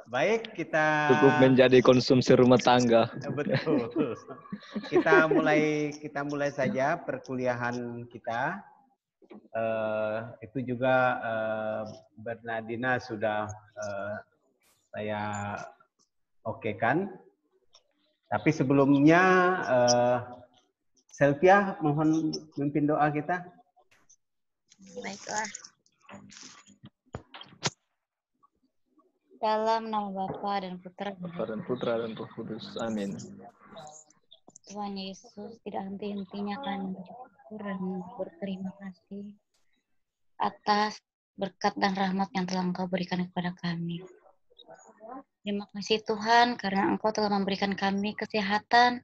Baik, kita cukup menjadi konsumsi rumah tangga. betul. Kita mulai saja perkuliahan kita. Itu juga Bernardina sudah saya okekan. Tapi sebelumnya Selvia mohon memimpin doa kita. Baiklah. Dalam nama Bapa dan Putra Dan Roh Kudus. Amin. Tuhan Yesus, tidak henti-hentinya kami bersyukur dan berterima kasih atas berkat dan rahmat yang telah Engkau berikan kepada kami. Terima kasih Tuhan karena Engkau telah memberikan kami kesehatan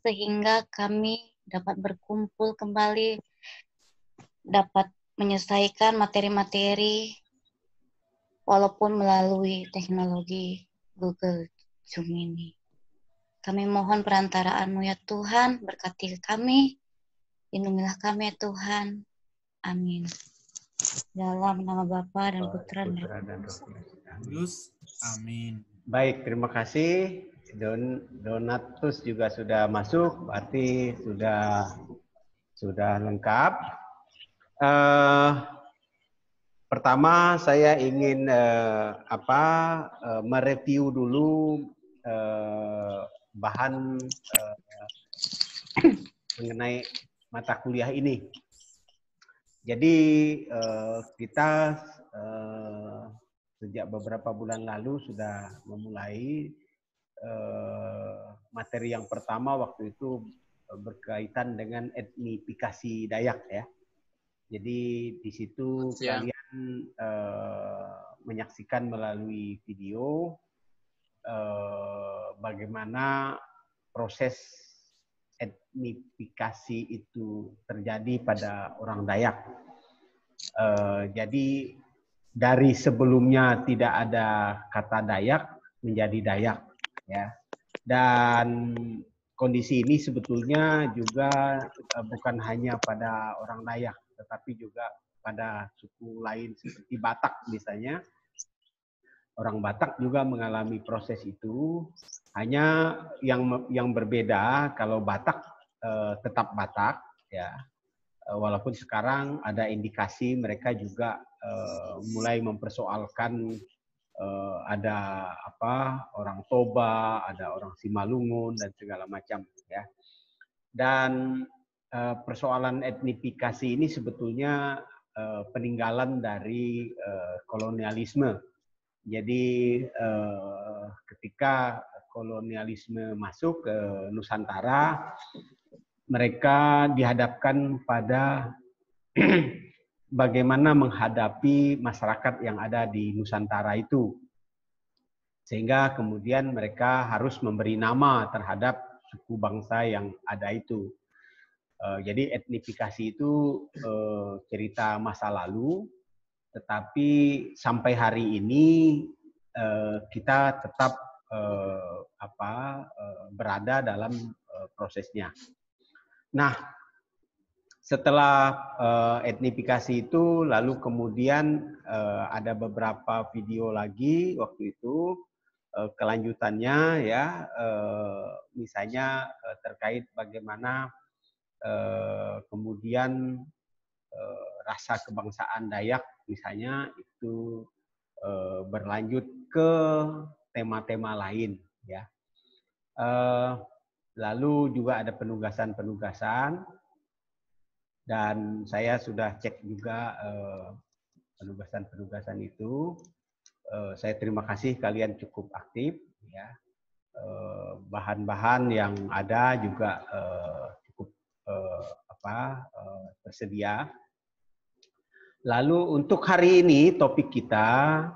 sehingga kami dapat berkumpul kembali, dapat menyelesaikan materi-materi walaupun melalui teknologi Google Zoom ini. Kami mohon perantaraan-Mu ya Tuhan, berkati kami, lindungilah kami ya Tuhan. Amin. Dalam nama Bapa dan Putra dan Roh Kudus. Amin. Baik, terima kasih. Donatus juga sudah masuk, berarti sudah lengkap. Pertama saya ingin mereview dulu bahan mengenai mata kuliah ini. Jadi kita sejak beberapa bulan lalu sudah memulai materi yang pertama waktu itu berkaitan dengan etnifikasi Dayak ya. Jadi di situ kalian menyaksikan melalui video bagaimana proses etnifikasi itu terjadi pada orang Dayak. Jadi dari sebelumnya tidak ada kata Dayak menjadi Dayak, ya. Dan kondisi ini sebetulnya juga bukan hanya pada orang Dayak, tetapi juga pada suku lain seperti Batak misalnya. Orang Batak juga mengalami proses itu. Hanya yang berbeda kalau Batak tetap Batak, ya. Walaupun sekarang ada indikasi mereka juga mulai mempersoalkan ada orang Toba, ada orang Simalungun dan segala macam, ya. Dan persoalan etnifikasi ini sebetulnya peninggalan dari kolonialisme. Jadi ketika kolonialisme masuk ke Nusantara, mereka dihadapkan pada bagaimana menghadapi masyarakat yang ada di Nusantara itu. Sehingga kemudian mereka harus memberi nama terhadap suku bangsa yang ada itu. Jadi etnifikasi itu cerita masa lalu, tetapi sampai hari ini kita tetap berada dalam prosesnya. Nah, setelah etnifikasi itu, lalu kemudian ada beberapa video lagi waktu itu kelanjutannya, ya, misalnya terkait bagaimana kemudian rasa kebangsaan Dayak misalnya itu berlanjut ke tema-tema lain, ya. Lalu juga ada penugasan-penugasan, dan saya sudah cek juga penugasan-penugasan itu. Saya terima kasih kalian cukup aktif, ya. Bahan-bahan yang ada juga cukup tersedia. Lalu untuk hari ini topik kita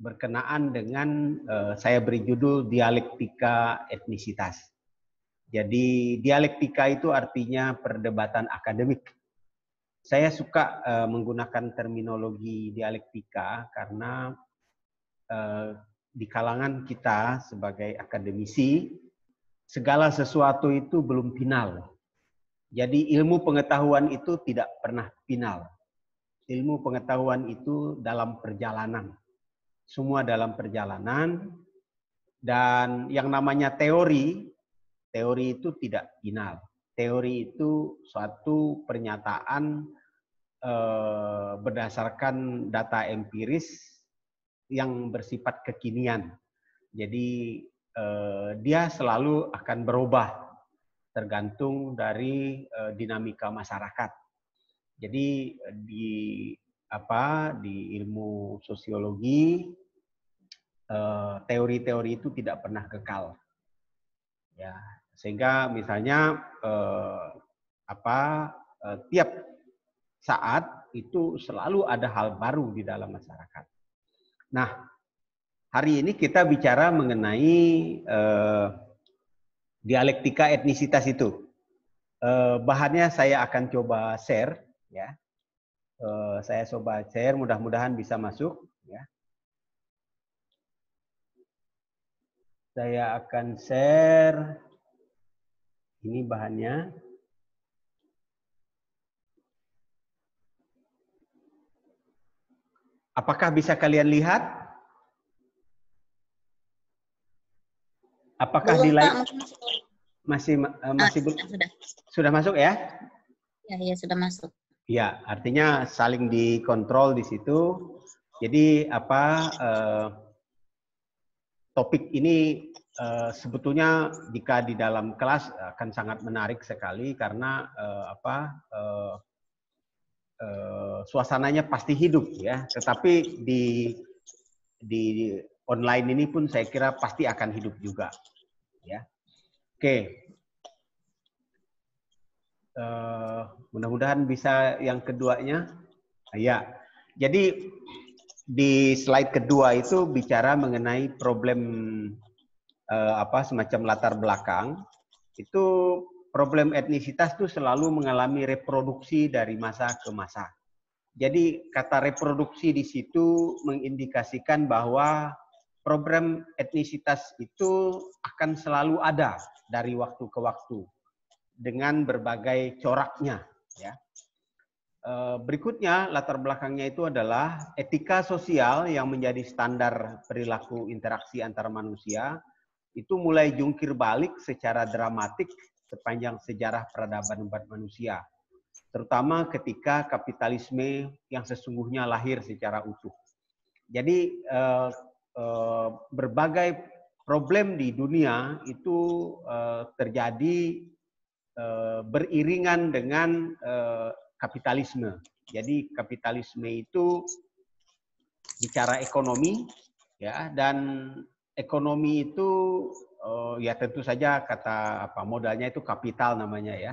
berkenaan dengan saya beri judul dialektika etnisitas. Jadi dialektika itu artinya perdebatan akademik. Saya suka menggunakan terminologi dialektika karena di kalangan kita sebagai akademisi segala sesuatu itu belum final. Jadi ilmu pengetahuan itu tidak pernah final. Ilmu pengetahuan itu dalam perjalanan. Semua dalam perjalanan. Dan yang namanya teori itu tidak final. Teori itu suatu pernyataan berdasarkan data empiris yang bersifat kekinian. Jadi dia selalu akan berubah tergantung dari dinamika masyarakat. Jadi di ilmu sosiologi teori-teori itu tidak pernah kekal. Ya, sehingga misalnya tiap saat itu selalu ada hal baru di dalam masyarakat. Nah, hari ini kita bicara mengenai dialektika etnisitas itu. Bahannya saya akan coba share, ya. Saya coba share, mudah-mudahan bisa masuk, ya. Saya akan share ini bahannya. Apakah bisa kalian lihat? Apakah Belum, di live Pak, masih sudah masuk ya? Ya, sudah masuk. Ya, artinya saling dikontrol di situ. Jadi topik ini sebetulnya jika di dalam kelas akan sangat menarik sekali karena suasananya pasti hidup ya. Tetapi di online ini pun saya kira pasti akan hidup juga. Ya, oke. Mudah-mudahan bisa yang keduanya. Ya, jadi di slide kedua itu bicara mengenai problem semacam latar belakang. Itu problem etnisitas itu selalu mengalami reproduksi dari masa ke masa. Jadi kata reproduksi di situ mengindikasikan bahwa problem etnisitas itu akan selalu ada dari waktu ke waktu dengan berbagai coraknya. Ya. Berikutnya latar belakangnya itu adalah etika sosial yang menjadi standar perilaku interaksi antar manusia itu mulai jungkir balik secara dramatik sepanjang sejarah peradaban umat manusia, terutama ketika kapitalisme yang sesungguhnya lahir secara utuh. Jadi berbagai problem di dunia itu terjadi beriringan dengan kapitalisme. Jadi kapitalisme itu bicara ekonomi, ya, dan ekonomi itu ya tentu saja kata modalnya itu kapital namanya ya.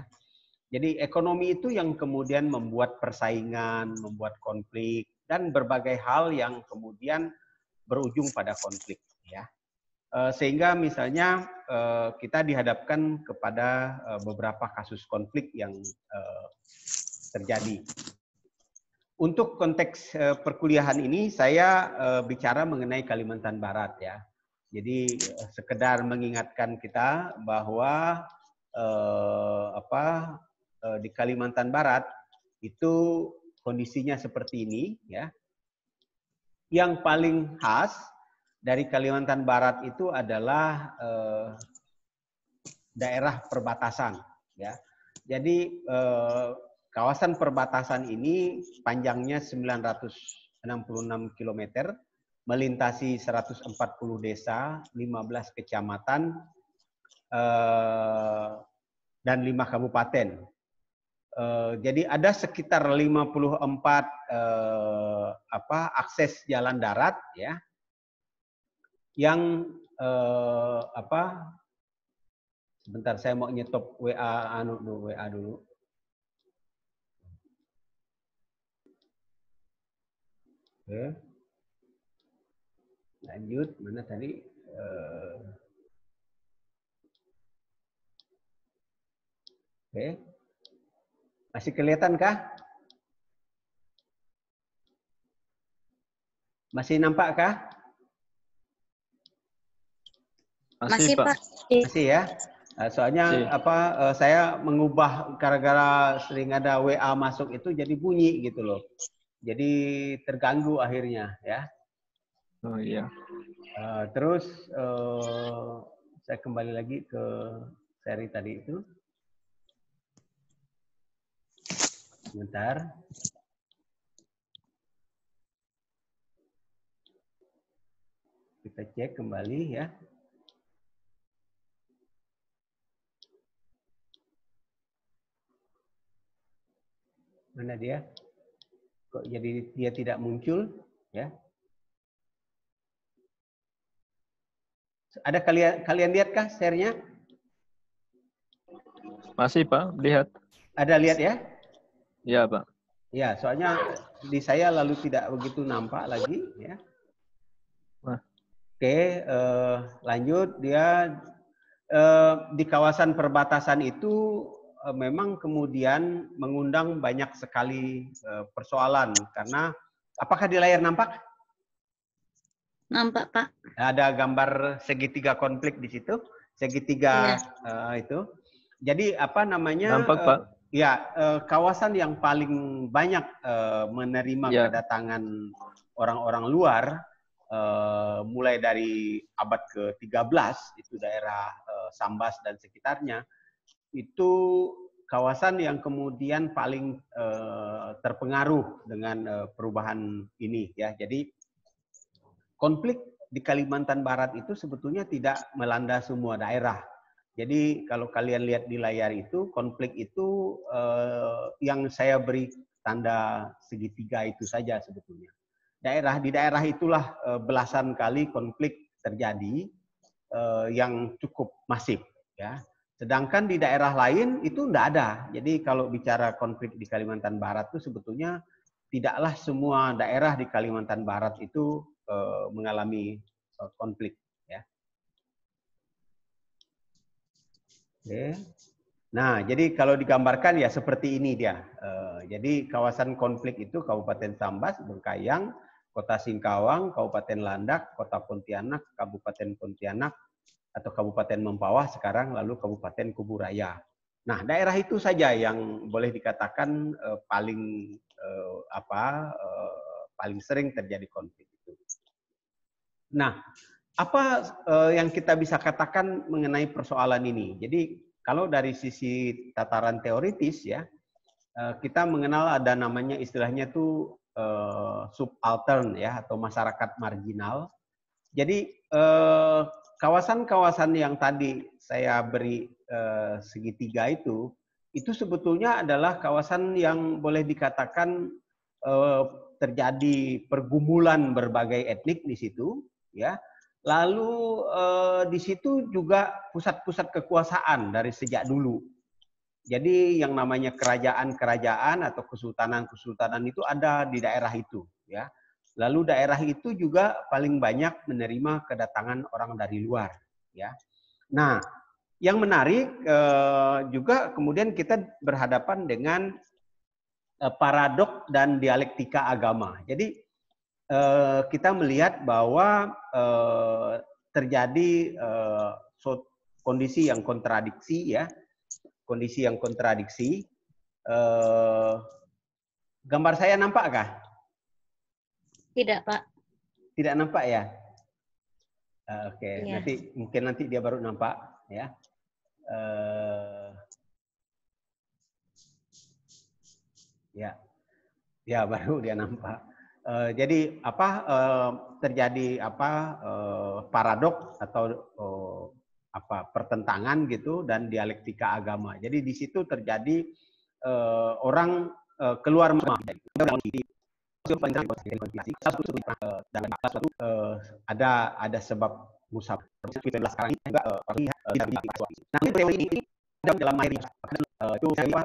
Jadi ekonomi itu yang kemudian membuat persaingan, membuat konflik dan berbagai hal yang kemudian berujung pada konflik ya. Sehingga misalnya kita dihadapkan kepada beberapa kasus konflik yang terjadi. Untuk konteks perkuliahan ini saya bicara mengenai Kalimantan Barat ya. Jadi sekedar mengingatkan kita bahwa di Kalimantan Barat itu kondisinya seperti ini ya. Yang paling khas dari Kalimantan Barat itu adalah daerah perbatasan ya. Jadi kawasan perbatasan ini panjangnya 966 km, melintasi 140 desa, 15 kecamatan, dan 5 kabupaten. Jadi ada sekitar 54 akses jalan darat ya, yang sebentar saya mau nyetop WA dulu. Oke. Lanjut, mana tadi? Oke. Masih kelihatan kah? Masih nampak kah? Masih, Pak. Masih ya? Soalnya Si. saya mengubah gara-gara sering ada WA masuk itu jadi bunyi gitu loh. Jadi terganggu akhirnya ya. Oh iya. Terus saya kembali lagi ke seri tadi itu. Sebentar. Kita cek kembali ya. Mana dia? Kok jadi dia tidak muncul? Ya. Ada kalian lihatkah share-nya? Masih Pak, lihat. Ada lihat ya? Iya Pak. Ya, soalnya di saya lalu tidak begitu nampak lagi ya. Wah. Oke, lanjut dia di kawasan perbatasan itu memang kemudian mengundang banyak sekali persoalan karena apakah di layar nampak? Nampak, Pak. Ada gambar segitiga konflik di situ, segitiga itu. Jadi apa namanya? Nampak Pak. Ya, kawasan yang paling banyak menerima kedatangan orang-orang luar, mulai dari abad ke-13, itu daerah Sambas dan sekitarnya, itu kawasan yang kemudian paling terpengaruh dengan perubahan ini. Ya, jadi konflik di Kalimantan Barat itu sebetulnya tidak melanda semua daerah. Jadi kalau kalian lihat di layar itu, konflik itu yang saya beri tanda segitiga itu saja sebetulnya. Di daerah itulah belasan kali konflik terjadi yang cukup masif. Ya. Sedangkan di daerah lain itu tidak ada. Jadi kalau bicara konflik di Kalimantan Barat itu sebetulnya tidaklah semua daerah di Kalimantan Barat itu mengalami konflik. Oke. Nah, jadi kalau digambarkan ya seperti ini dia. Jadi kawasan konflik itu Kabupaten Sambas, Bengkayang, Kota Singkawang, Kabupaten Landak, Kota Pontianak, Kabupaten Pontianak, atau Kabupaten Mempawah sekarang, lalu Kabupaten Kuburaya. Nah, daerah itu saja yang boleh dikatakan paling sering terjadi konflik itu. Nah, apa yang kita bisa katakan mengenai persoalan ini? Jadi kalau dari sisi tataran teoritis ya, kita mengenal ada namanya istilahnya itu subaltern ya, atau masyarakat marginal. Jadi kawasan-kawasan yang tadi saya beri segitiga itu sebetulnya adalah kawasan yang boleh dikatakan terjadi pergumulan berbagai etnik di situ ya. Lalu di situ juga pusat-pusat kekuasaan dari sejak dulu. Jadi yang namanya kerajaan-kerajaan atau kesultanan-kesultanan itu ada di daerah itu, ya. Lalu daerah itu juga paling banyak menerima kedatangan orang dari luar, ya. Nah, yang menarik juga kemudian kita berhadapan dengan paradok dan dialektika agama. Jadi kita melihat bahwa terjadi kondisi yang kontradiksi ya, kondisi yang kontradiksi. Gambar saya nampakkah? Tidak, Pak. Tidak nampak ya? Oke, Iya. nanti dia baru nampak ya. Ya baru dia nampak. Jadi terjadi paradok atau pertentangan gitu dan dialektika agama. Jadi di situ terjadi orang keluar ada sebab musab sekarang juga nah ini dalam air itu saya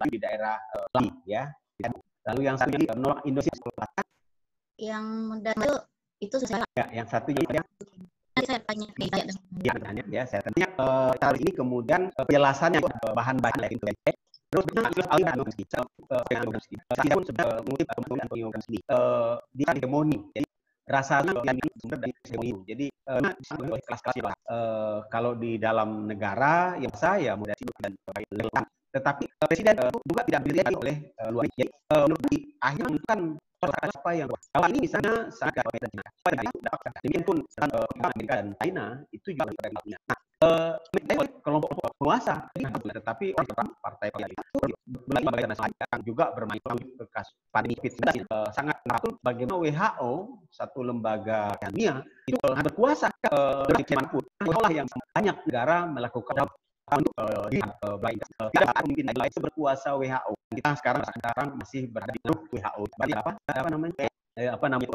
di daerah Bali ya. Lalu yang satu menolak Indonesia Yang muda itu saya. Ya, yang satu ya. Saya tanya Ya, saya tanya kali ini kemudian penjelasannya bahan-bahan itu. Terus di hegemoni. Jadi rasanya yang sumber dari presiden itu. Jadi kelas-kelas kalau di dalam negara yang saya mudah dan relevan. Tetapi presiden juga tidak dilihat oleh luar. Jadi menurut akhirnya menentukan apa yang kalau ini misalnya sangat demikian pun Amerika dan China itu juga punya. Nah, kelompok penguasa tetapi partai berbagai nasional yang juga bermain ke kasus pandemi COVID-19 sangat mengatur bagaimana WHO satu lembaga dunia itu berkuasa dimanapun olah yang banyak negara melakukan tidak mungkin lain itu berkuasa WHO. Kita sekarang masih berada di WHO. Apa namanya?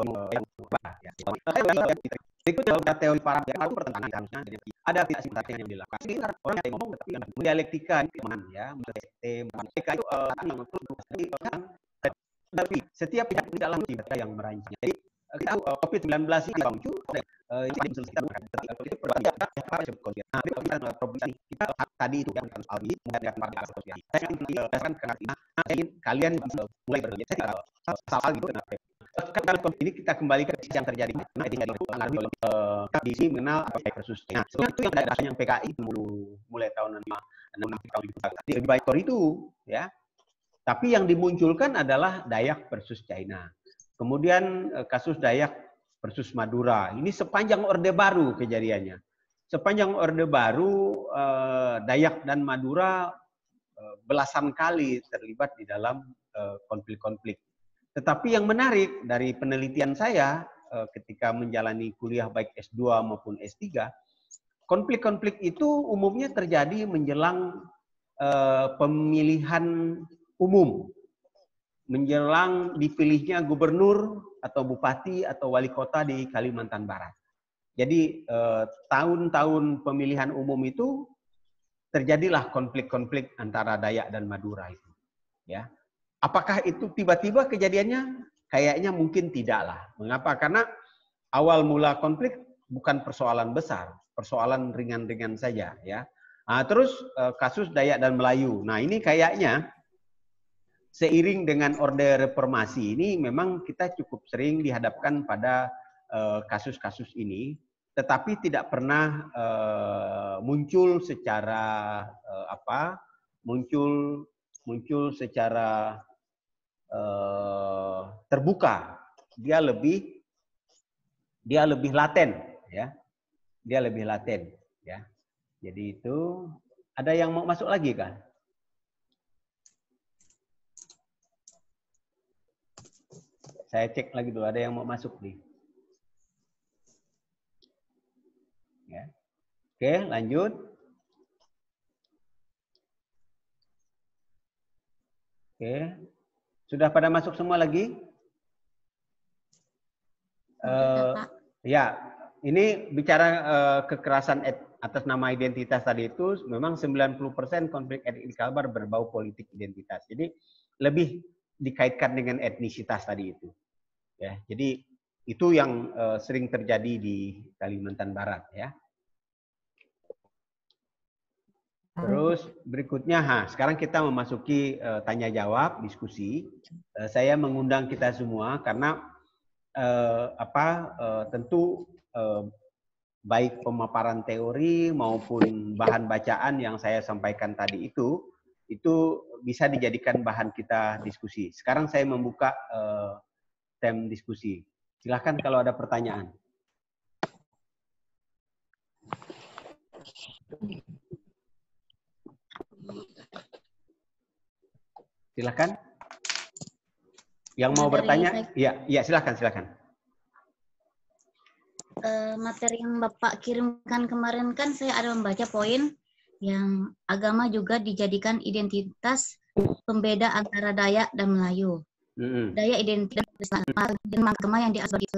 Berikutnya teori para itu pertentangan harusnya ada pihak yang dilakukan. Ini orang yang ngomong tapi dialektika ya, mereka itu tapi setiap pihak tidak langsung yang merancangnya. Jadi kita tahu COVID-19 ini muncul kita tadi itu yang kalian mulai bekerja soal gitu ini kita kembali ke yang terjadi di sini mengenal versus nah itu yang PKI mulai tahun 6 lebih baik itu ya. Tapi yang dimunculkan adalah Dayak versus China. Kemudian kasus Dayak versus Madura. Ini sepanjang Orde Baru kejadiannya. Sepanjang Orde Baru, Dayak dan Madura belasan kali terlibat di dalam konflik-konflik. Tetapi yang menarik dari penelitian saya ketika menjalani kuliah baik S2 maupun S3, konflik-konflik itu umumnya terjadi menjelang pemilihan umum, menjelang dipilihnya gubernur atau bupati atau wali kota di Kalimantan Barat. Jadi tahun-tahun pemilihan umum itu terjadilah konflik-konflik antara Dayak dan Madura itu. Ya, apakah itu tiba-tiba kejadiannya? Kayaknya mungkin tidak lah. Mengapa? Karena awal mula konflik bukan persoalan besar, persoalan ringan-ringan saja. Ya. Nah, terus kasus Dayak dan Melayu. Nah ini kayaknya seiring dengan Orde Reformasi ini memang kita cukup sering dihadapkan pada kasus-kasus ini, tetapi tidak pernah muncul secara muncul secara terbuka. Dia lebih laten, ya. Dia lebih laten, ya. Jadi itu ada yang mau masuk lagi kan? Saya cek lagi dulu, ada yang mau masuk nih. Ya. Oke, lanjut. Oke. Sudah pada masuk semua lagi? Ya, ini bicara kekerasan atas nama identitas tadi itu memang 90% konflik etnik di Kalbar berbau politik identitas. Jadi lebih dikaitkan dengan etnisitas tadi itu. Ya, jadi itu yang sering terjadi di Kalimantan Barat ya. Terus berikutnya, sekarang kita memasuki tanya jawab diskusi. Saya mengundang kita semua karena tentu baik pemaparan teori maupun bahan bacaan yang saya sampaikan tadi itu bisa dijadikan bahan kita diskusi. Sekarang saya membuka tem diskusi. Silahkan kalau ada pertanyaan. Silahkan. Yang mau bertanya, ya silahkan. Materi yang Bapak kirimkan kemarin kan saya ada membaca poin yang agama juga dijadikan identitas pembeda antara Dayak dan Melayu. Dayak identitas dan agama yang diasal itu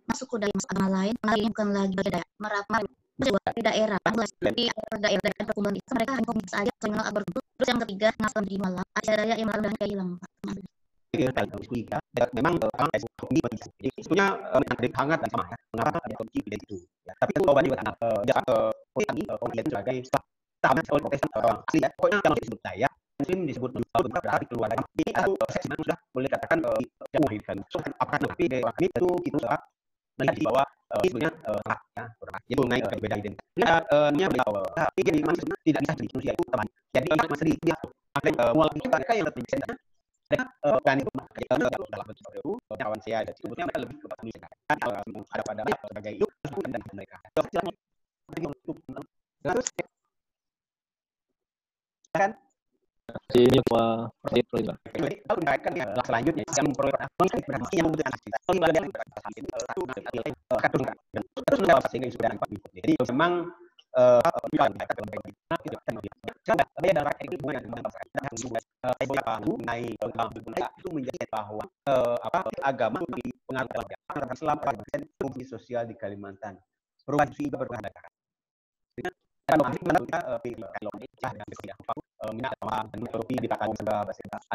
masuk ke dalam agama lain, Melayu bukan lagi Dayak, Merapat di daerah, di daerah perkumpulan itu mereka hanya komunitas aja, menolak berkumpul. Terus yang ketiga, ngasal di malam, ada Dayak yang malam dan hilang. Memang jadi sebetulnya hangat dan sama ya. Mengapa ada kunci di situ? Tapi jawabannya juga kami sebagai sama asli ya. Pokoknya yang disebut saya, Muslim disebut berarti keluarga. Ini saya sudah boleh katakan yang melahirkan. So, apakah tapi ini itu kita melihat bahwa sebenarnya ya, jadi mengenai berbeda identitas. Ini bahwa ini manusia tidak bisa jadi manusia itu teman. Jadi manusia dia mulai mereka yang lebih senang mereka dan itu dalam bentuk itu kawan saya dan sebetulnya mereka lebih kepada manusia. Ada pada sebagai itu dan mereka. Terus kan ini apa? kalau dikaitkan selanjutnya yang memperoleh yang membutuhkan kita terus menjawab sehingga sudah dapat jadi memang itu menjadi bahwa agama pengaruh selama fungsi sosial di Kalimantan perubahan juga berpengaruh ada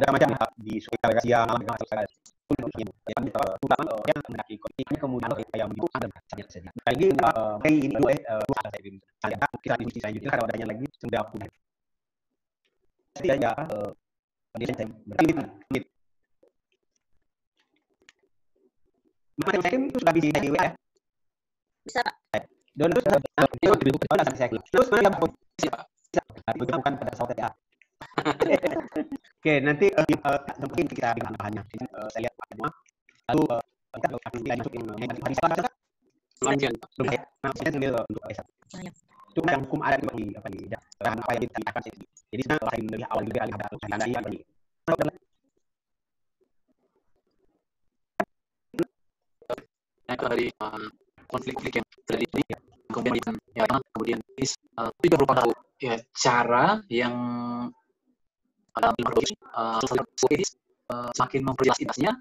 macam di Sulawesi yang mendaki kemudian yang lagi ini kita diskusi selanjutnya kalau adanya lagi sudah punya jadi ya macam itu sudah bisa ya Bisa, Pak. dan terus bukan pada saat ya. Oke, nanti mungkin kita dengan bahannya. Saya lihat semua. Lalu kita masukin lanjut. Nah, saya sambil untuk besok. Itu yang hukum ada di apa nih? Apa yang dikatakan sih. Jadi sebenarnya lain dari awal juga ada yang ini. Itu dari konflik-konflik yang terjadi kemudian juga berupa ya cara yang semakin memperjelas identitasnya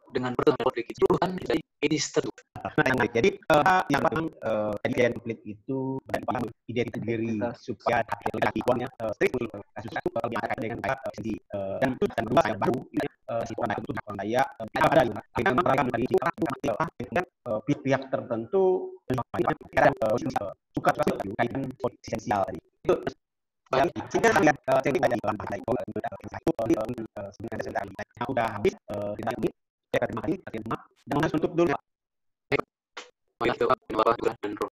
dengan pertemuan konflik itu kan jadi edis tertutup. Jadi yang pertama kajian konflik itu paham identitas diri supaya lagi uangnya strict kasus itu diangkat dengan baik dan dua yang baru si orang itu orang kaya ada yang beragam dari pihak tertentu suka kaitan potensial tadi itu kita lihat dari dalam bahasa itu sebenarnya sudah habis tidak ini saya terima kasih dan tutup dulu. Bapak juga dan Roh